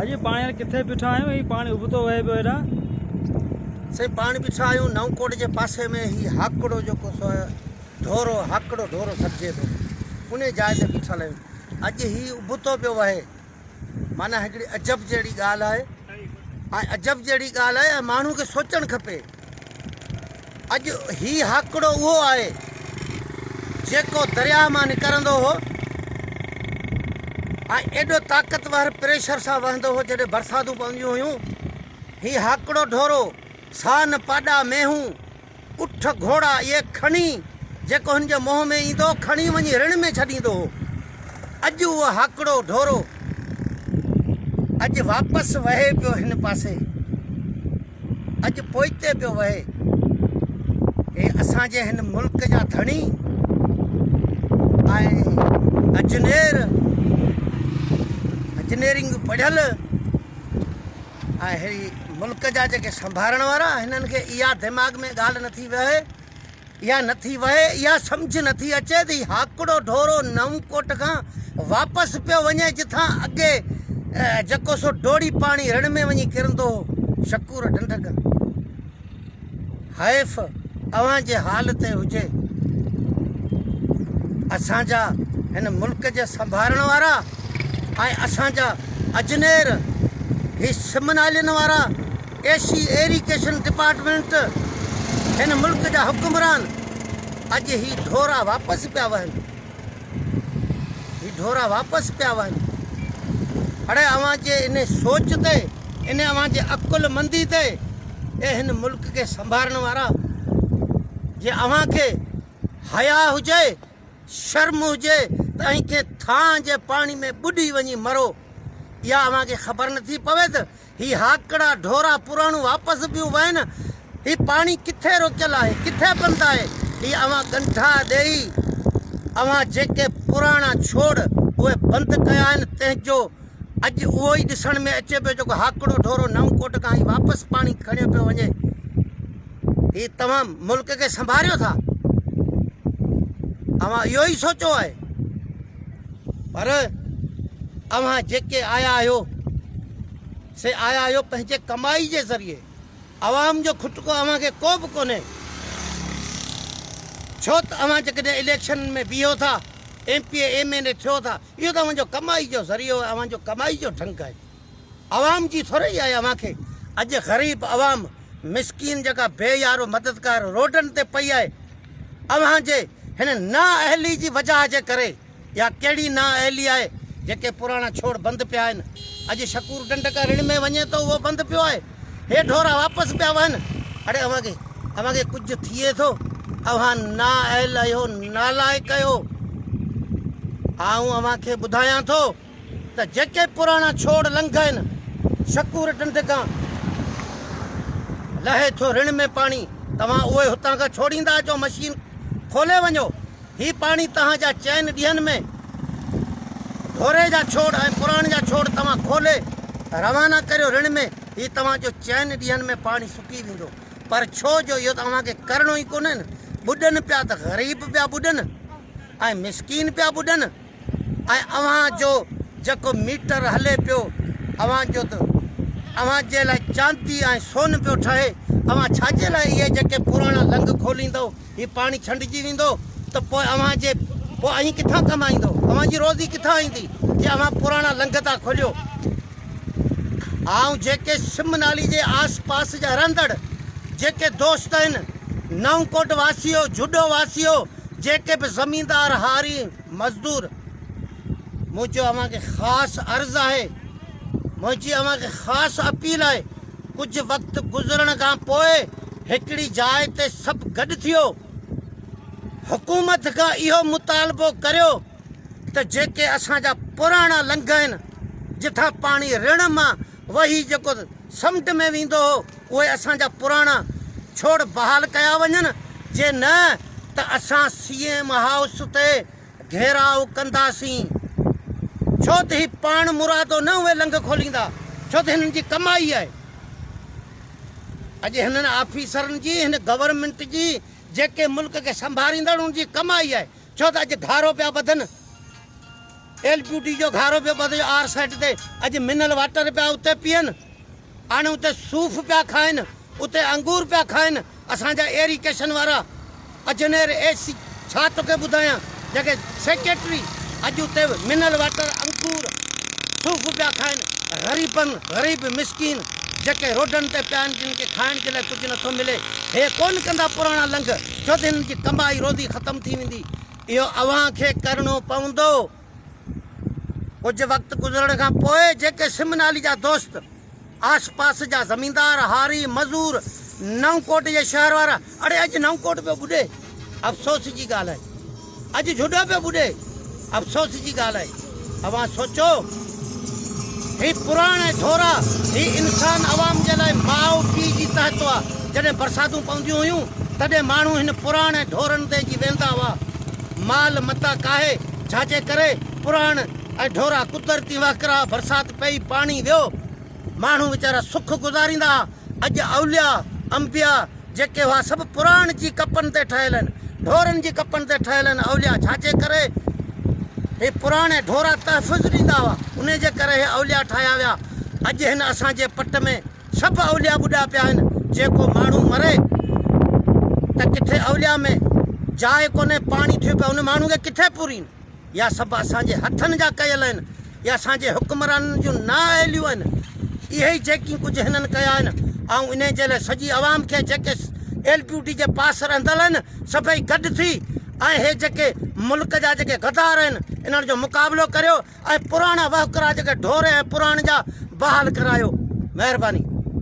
अॼु पाणी किथे बीठा आहियूं? ही पाणी उबतो वहे पियो हेॾां। से पाणी बीठा आहियूं नवकोट जे पासे में ही हाकड़ो जेको सो ढोरो हाकड़ो ढोरो सॾिजे थो उन जाइ ते बीठल आहियूं। अॼु ही उबतो पियो वहे, माना हिकिड़ी अजब जहिड़ी ॻाल्हि आहे ऐं अजब जहिड़ी ॻाल्हि आहे ऐं माण्हू खे सोचणु खपे। अॼु ही हाकड़ो उहो आहे जेको दरिया मां निकिरंदो हो ऐं एॾो ताक़तवर प्रेशर सां वहंदो हो। जॾहिं बरसातूं पवंदियूं हुयूं, ही हाकड़ो ढोरो सान पाॾा मेहूं उठ घोड़ा इहे खणी जेको हुनजे मुंहं में ईंदो खणी वञी ऋण में छॾींदो हो। अॼु उहो हाकड़ो ढोरो अॼु वापसि वहे पियो हिन पासे, अॼु पोइते पियो वहे। हे असांजे हिन मुल्क जा धणी ऐं इंजीनियरिंग पढ़ियल ऐं ही मुल्क जा जेके संभालण वारा, हिननि खे इहा दिमाग़ में ॻाल्हि नथी वहे, इहा सम्झ नथी अचे त हाकड़ो ढोरो नवकोट खां वापसि पियो वञे जिथां अॻे जेको सो डोड़ी पाणी रण में वञी किरंदो हो। शकूर ढंढ खां हैफ़ अव्हां जे हाल ते हुजे। असांजा हिन मुल्क जे संभालण वारा ऐं असांजा अजनेर ही सिमनालिन वारा एरीगेशन डिपार्टमेंट हिन मुल्क जा हुक्मरान अॼु ही ढोरा वापसि पिया वहनि, अड़े अव्हां जे इन सोच ते, इन अव्हां जे अकुल मंदी ते ए हिन मुल्क खे संभालण वारा, जे अव्हां खे हया हुजे, शर्म हुजे त के थां जे पाणी में ॿुॾी वञी मरो, इहा अव्हां खे ख़बर नथी पवे त ही हाकड़ा ढोरा पुराणो वापसि पियूं वहनि। ही पाणी किथे रोकियल आहे, किथे बंदि आहे? ही अव्हां ॻंढा ॾेई अव्हां जेके पुराणा छोड़ उहे बंदि कया आहिनि, तंहिंजो अॼु उहो ई ॾिसण में अचे पियो जेको हाकड़ो ढोरो नवकोट खां ही वापसि पाणी खणियो पियो वञे। ही तव्हां मुल्क खे संभालियो था, अव्हां इहो ई सोचो आहे, पर अव्हां जेके आया आहियो से आया आहियो पंहिंजे कमाई जे ज़रिए। आवाम जो खुटको अव्हां खे को बि कोन्हे, छो त अव्हां जेकॾहिं इलेक्शन में बीहो था, MP MLA थियो था, इहो त अव्हांजो कमाई जो ज़रियो आहे, अव्हांजो कमाई जो ढंग आहे। आवाम जी थोरी आहे अव्हां खे। अॼु ग़रीब अवाम मिसकीन जेका बेयारो मददगार रोडनि ते पई आहे, अव्हां जे हिन नाअहली जी वजह जे करे, या कहिड़ी नाअहली आहे जेके पुराणा छोड़ बंदि पिया आहिनि। अॼु शकूर ढंढ खां ऋण में वञे थो, उहो बंदि पियो आहे। हे ढोरा वापसि पिया वहनि। अड़े अव्हां खे कुझु थिए थो? अव्हां नाअहल आहियो, नालाइक़ आहियो। आऊं अव्हां खे ॿुधायां थो त जेके पुराणा छोड़ लंघनि, शकूर ढंढ खां लहे थो ऋण में पाणी, तव्हां उहे हुतां खां छोड़ींदा अचो, मशीन खोले वञो। ही पाणी तव्हांजा चइनि ॾींहंनि में ढोरे जा छोड़ ऐं पुराणे जा छोड़ तव्हां खोले रवाना करियो ऋण में, ही तव्हांजो चइनि ॾींहंनि में पाणी सुकी वेंदो। पर छो जो इहो तव्हां खे करिणो ई कोन्हे न। ॿुॾनि पिया त ग़रीब पिया ॿुॾनि ऐं मिसकीन पिया ॿुॾनि, ऐं अव्हां जो जेको मीटर हले पियो, अव्हां जो त अव्हां जे लाइ चांदी ऐं सोन पियो ठहे। अव्हां छाजे लाइ इहे जेके पुराणा लंघ खोलींदो, ही पाणी छंडिजी वेंदो त पोइ अव्हां जे पोइ अहीं किथां कमाईंदो? अव्हां जी रोज़ी किथां ईंदी जे अव्हां पुराणा लंघ था खोलियो? ऐं जेके सिमनाली जे आस पास जा रहंदड़ जेके दोस्त आहिनि, नवकोट वासियो, जुडो वासियो, जेके बि ज़मींदार हारी मज़दूर, मुंहिंजो अव्हां खे ख़ासि अर्ज़ु आहे, मुंहिंजी अव्हां खे ख़ासि अपील आहे। कुझु वक़्तु गुज़रण खां पोइ हिकिड़ी जाइ ते सभु गॾु थियो, हुकूमत खां इहो मुतालबो करियो त जेके असांजा पुराणा लंघ आहिनि, जिथां पाणी ऋण मां वही जेको समुंड में वेंदो हो, उहे असांजा पुराणा छोड़ बहाल कया वञनि। जे न त असां CM हाउस ते घेराव कंदासीं, छो त ही पाण मुरादो न उहे लंघ खोलींदा, छो त हिननि जी कमाई आहे। अॼु हिननि ऑफिसरनि जी, हिन गवर्नमेंट जी, जेके मुल्क खे संभालींदड़ उनजी कमाई आहे, छो त अॼु घारो पिया वधनि। LPT जो घारो पियो ॿधो आर साइड ते अॼु मिनरल वाटर पिया उते पीअनि हाणे उते सूफ़ पिया खाइनि उते अंगूर पिया खाइनि असांजा एरिगेशन वारा अजनेर AC छा तोखे ॿुधायां जेके सेक्रेटरी अॼु उते मिनरल वाटर अंगूर सूफ़ पिया खाइनि ग़रीब मिसकीन जेके रोडनि ते पिया आहिनि जिन खे खाइण जे लाइ कुझु नथो मिले हे कोन कंदा पुराणा लंघ छो त हिननि जी कमाई रोज़ी ख़तमु थी वेंदी इहो अव्हां खे करिणो पवंदो कुझु वक़्तु गुज़रण खां पोइ जेके सिमनाली जा दोस्त आस पास जा ज़मींदार हारी मज़दूर नवकोट जे शहर वारा अड़े अॼु नवकोट पियो ॿुॾे अफ़सोस जी ॻाल्हि आहे अॼु जुॾो पियो ॿुॾे अफ़सोस जी ॻाल्हि आहे अव्हां सोचो ही पुराणे ढोरा ही इंसान अवाम जे लाइ माउ पीउ जी तहत हुआ जॾहिं बरसातूं पवंदियूं हुयूं तॾहिं माण्हू हिन पुराणे ढोरनि ते जी वेंदा हुआ माल मता काहे छाजे करे पुराण ऐं ढोरा कुदरती वाकरा बरसाति पई पाणी वियो माण्हू वीचारा सुख गुज़ारींदा अॼु औलिया अंबिया जेके हुआ सभु पुराण जी कपनि ते ठहियल आहिनि ढोरनि जी कपनि ते ठहियल आहिनि औलिया छाजे करे हे पुराणे ढोरा तहफ़ुज़ ॾींदा हुआ उन जे करे हे औलिया ठाहिया विया अॼु हिन असांजे पट में सभु औलिया ॿुॾा पिया आहिनि जेको माण्हू मरे त किथे औलिया में जाइ कोन्हे पाणी थियो पियो उन माण्हू खे किथे पूरीनि या सभु असांजे हथनि जा कयल आहिनि या असांजे हुक्मराननि जूं नाअहलियूं आहिनि इहे ई जेकी कुझु हिननि कया आहिनि ऐं इन जे लाइ सॼी आवाम खे जेके LPT जे पास रहंदड़ आहिनि सभई गॾु थी ऐं हे जेके मुल्क जा जेके गद्दार आहिनि इन्हनि जो मुक़ाबिलो करियो ऐं पुराणा वहुकरा जेके ढोर ऐं पुराण जा बहाल करायो महिरबानी